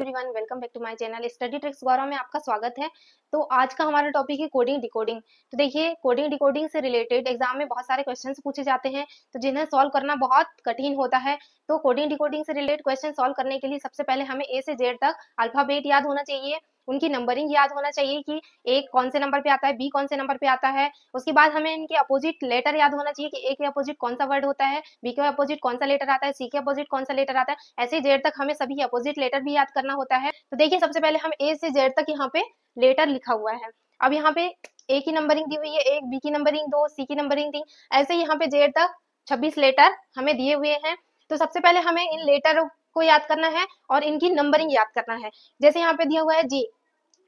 Everyone, welcome back to my channel study tricks Gaurav में आपका स्वागत है। तो आज का हमारा टॉपिक है कोडिंग डिकोडिंग। तो देखिए, कोडिंग डिकोडिंग से रिलेटेड एग्जाम में बहुत सारे क्वेश्चंस पूछे जाते हैं, तो जिन्हें सॉल्व करना बहुत कठिन होता है। तो कोडिंग डिकोडिंग से रिलेटेड क्वेश्चन सॉल्व करने के लिए सबसे पहले हमें ए से जेड तक अल्फाबेट याद होना चाहिए, उनकी नंबरिंग याद होना चाहिए कि ए कौन से नंबर पे आता है, बी कौन से नंबर पे आता है। उसके बाद हमें इनके अपोजिट लेटर याद होना चाहिए कि ए के अपोजिट कौन सा वर्ड होता है, बी के अपोजिट कौन सा लेटर आता है, सी के अपोजिट कौन सा लेटर आता है। ऐसे जेड तक हमें सभी अपोजिट लेटर भी याद करना होता है। तो देखिए, सबसे पहले हम ए से जेड तक यहाँ पे लेटर लिखा हुआ है। अब यहाँ पे ए की नंबरिंग दी हुई है 1, बी की नंबरिंग 2, सी की नंबरिंग 3, ऐसे यहाँ पे जेड तक 26 लेटर हमें दिए हुए हैं। तो सबसे पहले हमें इन लेटर को याद करना है और इनकी नंबरिंग याद करना है। जैसे यहाँ पे दिया हुआ है जी,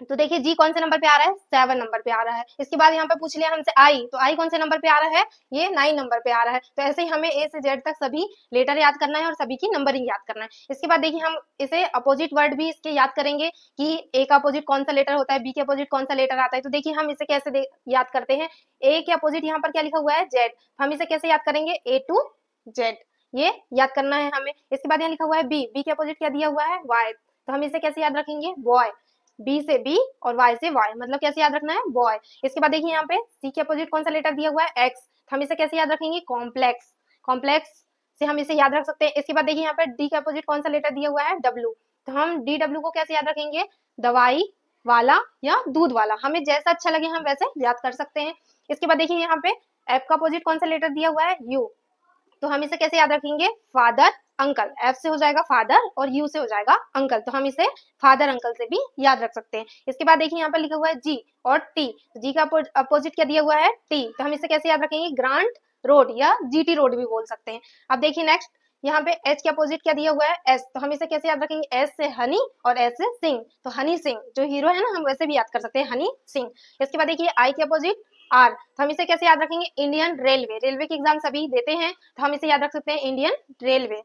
तो देखिए जी कौन से नंबर पे आ रहा है, 7 नंबर पे आ रहा है। इसके बाद यहाँ पे पूछ लिया हमसे आई, तो आई कौन से नंबर पे आ रहा है, ये 9 नंबर पे आ रहा है। तो ऐसे ही हमें ए से जेड तक सभी लेटर याद करना है और सभी की नंबरिंग याद करना है। इसके बाद देखिए, हम इसे अपोजिट वर्ड भी इसके याद करेंगे कि ए का अपोजिट कौन सा लेटर होता है, बी के अपोजिट कौन सा लेटर आता है। तो देखिए, हम इसे कैसे याद करते हैं। ए के अपोजिट यहाँ पर क्या लिखा हुआ है, जेड, हम इसे कैसे याद करेंगे, ए टू जेड, ये याद करना है हमें। इसके बाद यहाँ लिखा हुआ है बी, बी के अपोजिट क्या दिया हुआ है, वाई, तो हम इसे कैसे याद रखेंगे, बॉय, बी से बी और वाई से वाई, मतलब कैसे याद रखना है, बॉय। इसके बाद देखिए, यहाँ पे सी के अपोजिट कौन सा लेटर दिया हुआ है, एक्स, तो हम इसे कैसे याद रखेंगे, कॉम्प्लेक्स, कॉम्प्लेक्स से हम इसे याद रख सकते हैं। इसके बाद देखिए, यहाँ पे डी के अपोजिट कौन सा लेटर दिया हुआ है, डब्ल्यू, तो हम डी डब्ल्यू को कैसे याद रखेंगे, दवाई वाला या दूध वाला, हमें जैसा अच्छा लगे हम वैसे याद कर सकते हैं। इसके बाद देखिए, यहाँ पे एफ का अपोजिट कौन सा लेटर दिया हुआ है, यू, तो हम इसे कैसे याद रखेंगे, फादर अंकल, एफ से हो जाएगा फादर और यू से हो जाएगा अंकल, तो हम इसे फादर अंकल से भी याद रख सकते हैं। इसके बाद देखिए, यहाँ पर लिखा हुआ है जी और टी, जी का अपोजिट क्या दिया हुआ है, टी, तो हम इसे कैसे याद रखेंगे, ग्रांट रोड या जीटी रोड भी बोल सकते हैं। अब देखिए नेक्स्ट, यहाँ पे एच के अपोजिट क्या दिया हुआ है, एस, तो हम इसे कैसे याद रखेंगे, एस से हनी और एस से सिंह, तो हनी सिंह जो हीरो है ना, हम वैसे भी याद कर सकते हैं, हनी सिंह। इसके बाद देखिए, आई के अपोजिट आर, तो हम इसे कैसे याद रखेंगे, इंडियन रेलवे, रेलवे की एग्जाम सभी देते हैं, तो हम इसे याद रख सकते हैं, इंडियन रेलवे।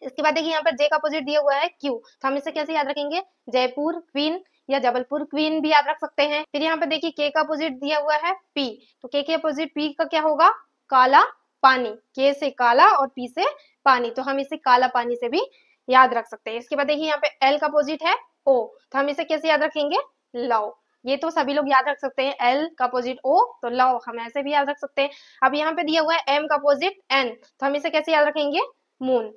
इसके बाद देखिए, यहाँ पर जे का अपोजिट दिया हुआ है क्यू, तो हम इसे कैसे याद रखेंगे, जयपुर क्वीन या जबलपुर क्वीन भी याद रख सकते हैं। फिर यहाँ पर देखिए, के का अपोजिट दिया हुआ है पी, तो के अपोजिट पी का क्या होगा, काला पानी, के से काला और पी से पानी, तो हम इसे काला पानी से भी याद रख सकते हैं। इसके बाद देखिए, यहाँ पे एल का अपोजिट है ओ, तो हम इसे कैसे याद रखेंगे, लव, ये तो सभी लोग याद रख सकते हैं, एल का अपोजिट ओ, तो लव हम ऐसे भी याद रख सकते हैं। अब यहाँ पे दिया हुआ है एम का अपोजिट एन, तो हम इसे कैसे याद रखेंगे, मून।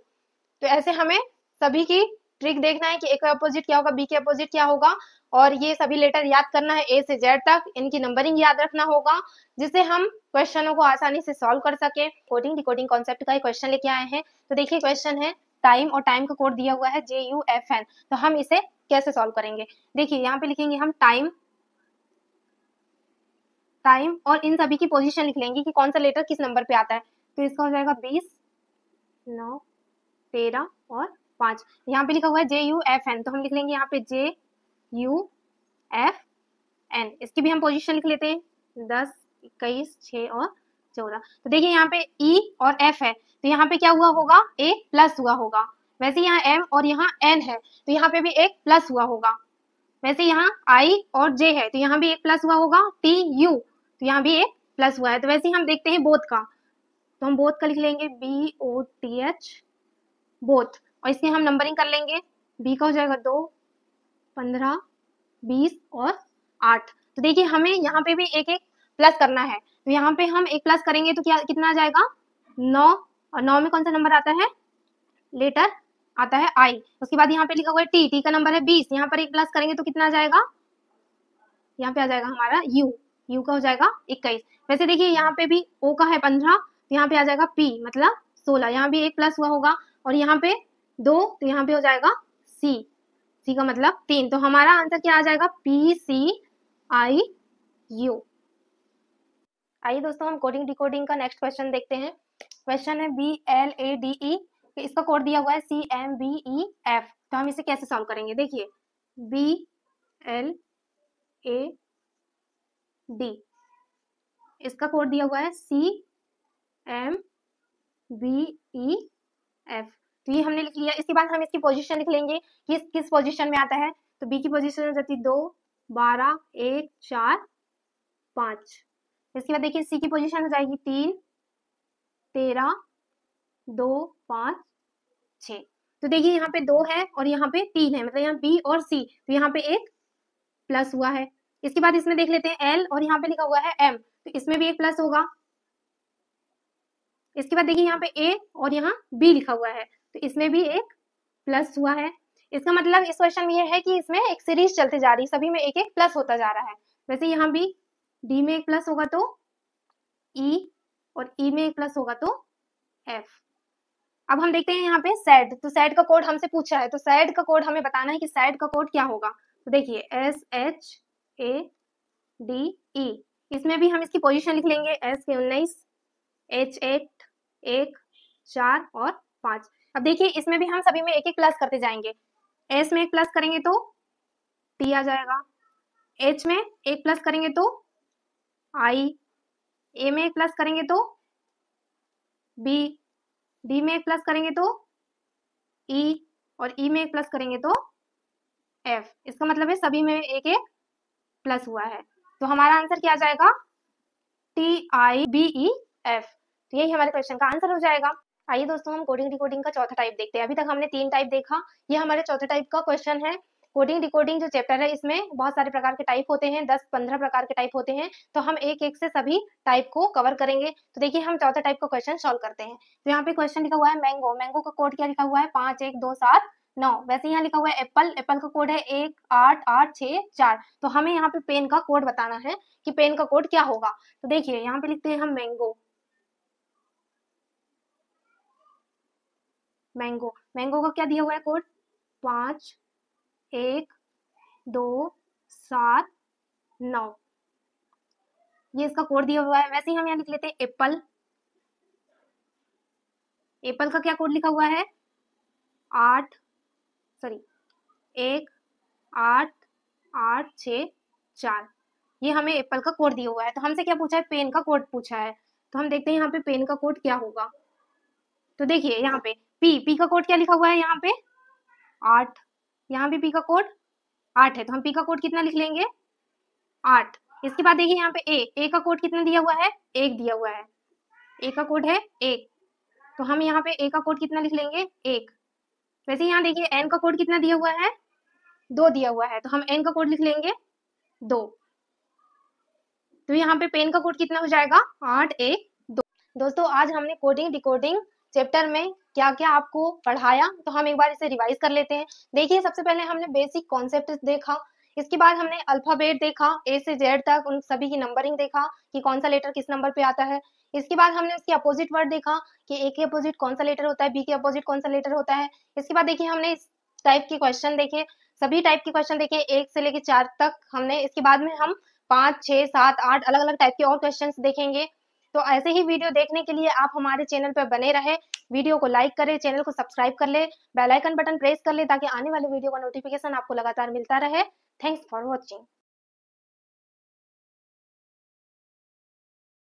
तो ऐसे हमें सभी की ट्रिक देखना है कि ए का अपोजिट क्या होगा, बी के अपोजिट क्या होगा, और ये सभी लेटर याद करना है ए से जेड तक, इनकी नंबरिंग याद रखना होगा, जिससे हम क्वेश्चनों को आसानी से सॉल्व कर सके। कोडिंग डिकोडिंग कॉन्सेप्ट का एक क्वेश्चन लेके आए हैं। तो देखिए, क्वेश्चन है टाइम, और टाइम का कोड दिया हुआ है JUFN, तो हम इसे कैसे सॉल्व करेंगे। देखिए, यहाँ पे लिखेंगे हम टाइम, टाइम और इन सभी की पोजीशन लिख लेंगे कि कौन सा लेटर किस नंबर पे आता है। तो इसका हो जाएगा 20, 9, 13 और 5। यहाँ पे लिखा हुआ है JUFN, तो हम लिख लेंगे यहाँ पे JUFN। इसकी भी हम पोजीशन लिख लेते हैं, 10, 21, 6 और 14। तो देखिए, यहाँ पे E और F है, तो यहाँ पे क्या हुआ होगा, A प्लस हुआ होगा। वैसे यहाँ M और यहाँ N है, तो यहाँ पे भी एक प्लस हुआ होगा। वैसे यहाँ I और J है, तो यहाँ भी एक प्लस हुआ होगा। TU, तो यहाँ भी एक प्लस हुआ है। तो वैसे ही हम देखते हैं बोथ का, तो हम बोथ का लिख लेंगे BOTH, बोथ, और इसकी हम नंबरिंग कर लेंगे। बी का हो जाएगा 2, 15, 20 और 8। तो देखिए, हमें यहाँ पे भी एक एक प्लस करना है, तो यहाँ पे हम एक प्लस करेंगे तो क्या कितना आ जाएगा, 9, और 9 में कौन सा नंबर आता है, लेटर आता है आई। उसके बाद यहाँ पे लिखा हुआ है टी, टी का नंबर है 20, यहाँ पर एक प्लस करेंगे तो कितना आ जाएगा, यहाँ पे आ जाएगा हमारा यू, यू का हो जाएगा 21। वैसे देखिए, यहाँ पे भी ओ का है 15, तो यहाँ पे आ जाएगा पी मतलब 16, यहाँ भी एक प्लस हुआ होगा, और यहाँ पे 2, तो यहाँ पे हो जाएगा सी, सी का मतलब 3, तो हमारा आंसर क्या आ जाएगा, PCIU। आइए दोस्तों, हम कोडिंग डिकोडिंग का नेक्स्ट क्वेश्चन देखते हैं। क्वेश्चन है BLADE, इसका कोड दिया हुआ है CMBEF, तो हम इसे कैसे सॉल्व करेंगे। देखिए, BLAD, इसका कोड दिया हुआ है CMBEF, तो ये हमने लिख लिया। इसके बाद हम इसकी पोजीशन लिख लेंगे कि किस पोजीशन में आता है। तो बी की पोजीशन हो जाती है 2, 12, 1, 4, 5। इसके बाद देखिए, सी की पोजीशन हो जाएगी 3, 13, 2, 5, 6। तो देखिए यहाँ पे 2 है और यहाँ पे 3 है, मतलब यहाँ बी और सी, तो यहाँ पे एक प्लस हुआ है। इसके बाद इसमें देख लेते हैं एल और यहाँ पे लिखा हुआ है एम, तो इसमें भी एक प्लस होगा। इसके बाद देखिए यहाँ पे ए और यहाँ बी लिखा हुआ है, तो इसमें भी एक प्लस हुआ है। इसका मतलब इस क्वेश्चन में ये है कि इसमें एक सीरीज चलती जा रही है, सभी में एक एक प्लस होता जा रहा है। वैसे यहाँ भी डी में एक प्लस होगा तो ई, और ई में एक प्लस होगा तो एफ। अब हम देखते हैं यहाँ पे सेड, तो सेड का कोड हमसे पूछा है, तो सेड का कोड हमें बताना है कि सेड का कोड क्या होगा। तो देखिए S H A D E, इसमें भी हम इसकी पोजीशन लिख लेंगे, एस के 19, एच 8 1 4 और 5। अब देखिए इसमें भी हम सभी में एक एक प्लस करते जाएंगे। एस में एक प्लस करेंगे तो टी आ जाएगा, एच में एक प्लस करेंगे तो आई, ए में एक प्लस करेंगे तो बी, डी में एक प्लस करेंगे तो ई, और ई में एक प्लस करेंगे तो एफ। इसका मतलब है सभी में एक एक प्लस हुआ है, तो हमारा आंसर क्या आ जाएगा, T I B E F. तो यही हमारे क्वेश्चन का आंसर हो जाएगा। आइए दोस्तों हम कोडिंग डिकोडिंग का चौथा टाइप देखते हैं। अभी तक हमने 3 टाइप देखा, ये हमारे चौथे टाइप का क्वेश्चन है। कोडिंग डिकोडिंग जो चैप्टर है इसमें बहुत सारे प्रकार के टाइप होते हैं, 10-15 प्रकार के टाइप होते हैं, तो हम एक एक से सभी टाइप को कवर करेंगे। तो देखिए हम चौथा टाइप का क्वेश्चन सॉल्व करते हैं। तो यहाँ पे क्वेश्चन लिखा हुआ है मैंगो, मैंगो का कोड क्या लिखा हुआ है 5 1 2 7 9। वैसे यहाँ लिखा हुआ है एप्पल, एप्पल का कोड है 1 8 8 6 4। तो हमें यहाँ पे पेन का कोड बताना है कि पेन का कोड क्या होगा। तो देखिए यहाँ पे लिखते हैं हम मैंगो, मैंगो, मैंगो का क्या दिया हुआ है कोड 5 1 2 7 9, ये इसका कोड दिया हुआ है। वैसे ही हम यहाँ लिख लेते हैं एप्पल, एप्पल का क्या कोड लिखा हुआ है 1 8 8 6 4। ये हमें एप्पल का कोड दिया हुआ है। तो हमसे क्या पूछा है, पेन का कोड पूछा है। तो हम देखते हैं यहाँ पे पेन का कोड क्या होगा। तो देखिए यहाँ पे पी, पी का कोड क्या लिखा हुआ है यहाँ पे 8, यहाँ भी पी का कोड 8 है, तो हम पी का कोड कितना लिख लेंगे 8। इसके बाद देखिए यहाँ पे ए का कोड कितना दिया हुआ है 1 दिया हुआ है, ए का कोड है 1, तो हम यहाँ पे ए का कोड कितना लिख लेंगे 1। वैसे यहाँ देखिए एन का कोड कितना दिया हुआ है 2 दिया हुआ है, तो हम एन का कोड लिख लेंगे 2। तो यहाँ पे पेन का कोड कितना हो जाएगा 8 1 2। दोस्तों आज हमने कोडिंग डिकोडिंग चैप्टर में क्या क्या आपको पढ़ाया, तो हम एक बार इसे रिवाइज कर लेते हैं। देखिए सबसे पहले हमने बेसिक कॉन्सेप्ट देखा, इसके बाद हमने अल्फाबेट देखा ए से जेड तक, उन सभी की नंबरिंग देखा कि कौन सा लेटर किस नंबर पे आता है। इसके बाद हमने उसके अपोजिट वर्ड देखा कि ए के अपोजिट कौन सा लेटर होता है, बी के अपोजिट कौन सा लेटर होता है। इसके बाद देखिए हमने इस टाइप के क्वेश्चन देखे, सभी टाइप के क्वेश्चन देखे 1 से लेकर 4 तक हमने। इसके बाद में हम 5 6 7 8 अलग अलग टाइप के और क्वेश्चन देखेंगे। तो ऐसे ही वीडियो देखने के लिए आप हमारे चैनल पर बने रहे, वीडियो को लाइक करें, चैनल को सब्सक्राइब कर ले, बेल आइकन बटन प्रेस कर ले ताकि आने वाले वीडियो का नोटिफिकेशन आपको लगातार मिलता रहे। Thanks for watching.